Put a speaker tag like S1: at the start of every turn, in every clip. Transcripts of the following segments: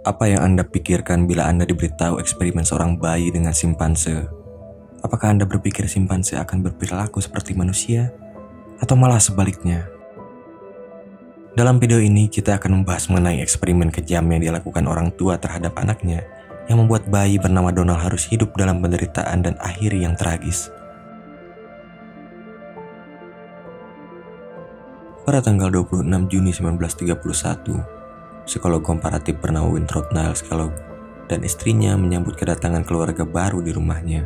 S1: Apa yang Anda pikirkan bila Anda diberitahu eksperimen seorang bayi dengan simpanse? Apakah Anda berpikir simpanse akan berperilaku seperti manusia? Atau malah sebaliknya? Dalam video ini kita akan membahas mengenai eksperimen kejam yang dilakukan orang tua terhadap anaknya yang membuat bayi bernama Donald harus hidup dalam penderitaan dan akhir yang tragis. Pada tanggal 26 Juni 1931, psikolog komparatif bernama Winthrop Niles Kellogg dan istrinya menyambut kedatangan keluarga baru di rumahnya.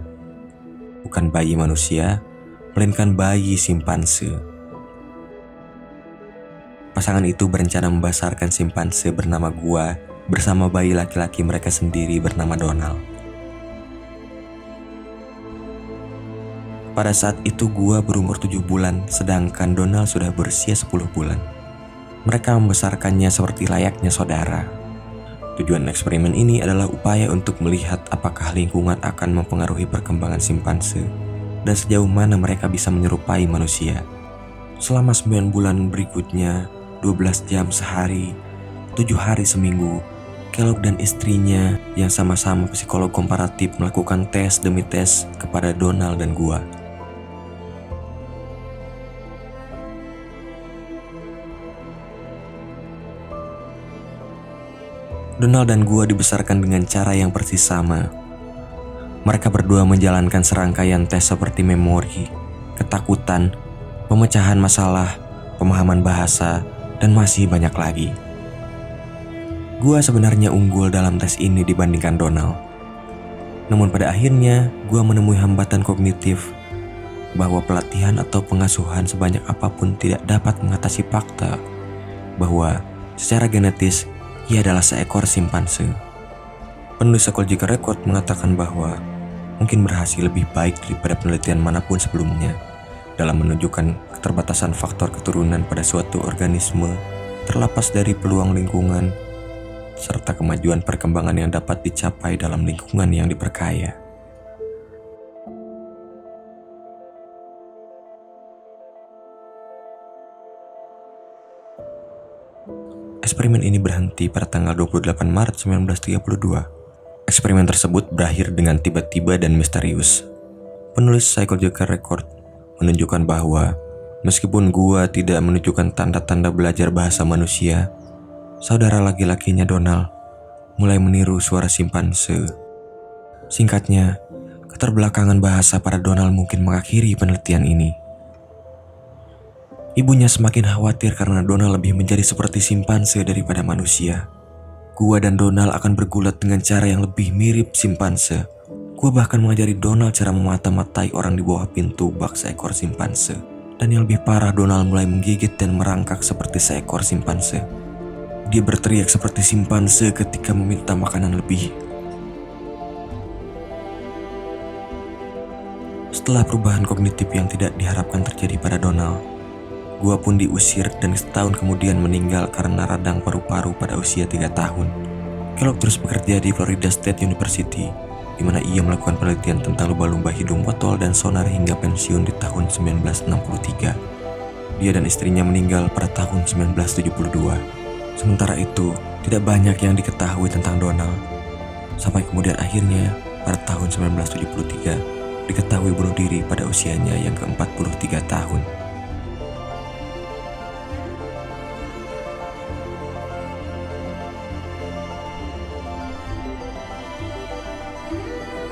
S1: Bukan bayi manusia, melainkan bayi simpanse. Pasangan itu berencana membesarkan simpanse bernama Gua bersama bayi laki-laki mereka sendiri bernama Donald. Pada saat itu Gua berumur 7 bulan, sedangkan Donald sudah berusia 10 bulan. Mereka membesarkannya seperti layaknya saudara. Tujuan eksperimen ini adalah upaya untuk melihat apakah lingkungan akan mempengaruhi perkembangan simpanse dan sejauh mana mereka bisa menyerupai manusia. Selama 9 bulan berikutnya, 12 jam sehari, 7 hari seminggu, Kellogg dan istrinya yang sama-sama psikolog komparatif melakukan tes demi tes kepada Donald dan Gua. Donald dan Gua dibesarkan dengan cara yang persis sama. Mereka berdua menjalankan serangkaian tes seperti memori, ketakutan, pemecahan masalah, pemahaman bahasa, dan masih banyak lagi. Gua sebenarnya unggul dalam tes ini dibandingkan Donald. Namun pada akhirnya, Gua menemui hambatan kognitif bahwa pelatihan atau pengasuhan sebanyak apapun tidak dapat mengatasi fakta bahwa secara genetis ia adalah seekor simpanse. Penulis Psychological Record mengatakan bahwa mungkin berhasil lebih baik daripada penelitian manapun sebelumnya dalam menunjukkan keterbatasan faktor keturunan pada suatu organisme terlepas dari peluang lingkungan serta kemajuan perkembangan yang dapat dicapai dalam lingkungan yang diperkaya. Eksperimen ini berhenti pada tanggal 28 Maret 1932. Eksperimen tersebut berakhir dengan tiba-tiba dan misterius. Penulis Psychological Record menunjukkan bahwa meskipun Gua tidak menunjukkan tanda-tanda belajar bahasa manusia, saudara laki-lakinya Donald mulai meniru suara simpanse. Singkatnya, keterbelakangan bahasa pada Donald mungkin mengakhiri penelitian ini. Ibunya semakin khawatir karena Donald lebih menjadi seperti simpanse daripada manusia. Gua dan Donald akan bergulat dengan cara yang lebih mirip simpanse. Gua bahkan mengajari Donald cara memata-matai orang di bawah pintu bak seekor simpanse. Dan yang lebih parah, Donald mulai menggigit dan merangkak seperti seekor simpanse. Dia berteriak seperti simpanse ketika meminta makanan lebih. Setelah perubahan kognitif yang tidak diharapkan terjadi pada Donald, Gua pun diusir dan setahun kemudian meninggal karena radang paru-paru pada usia 3 tahun. Kellogg terus bekerja di Florida State University, di mana ia melakukan penelitian tentang lumba-lumba hidung botol dan sonar hingga pensiun di tahun 1963. Dia dan istrinya meninggal pada tahun 1972. Sementara itu, tidak banyak yang diketahui tentang Donald. Sampai kemudian akhirnya, pada tahun 1973, diketahui bunuh diri pada usianya yang ke-43 tahun.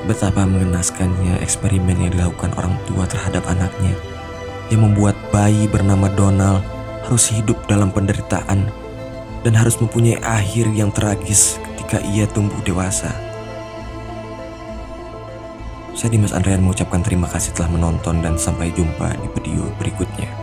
S1: Betapa mengenaskannya eksperimen yang dilakukan orang tua terhadap anaknya, yang membuat bayi bernama Donald harus hidup dalam penderitaan dan harus mempunyai akhir yang tragis ketika ia tumbuh dewasa. Saya Dimas Andrian mengucapkan terima kasih telah menonton dan sampai jumpa di video berikutnya.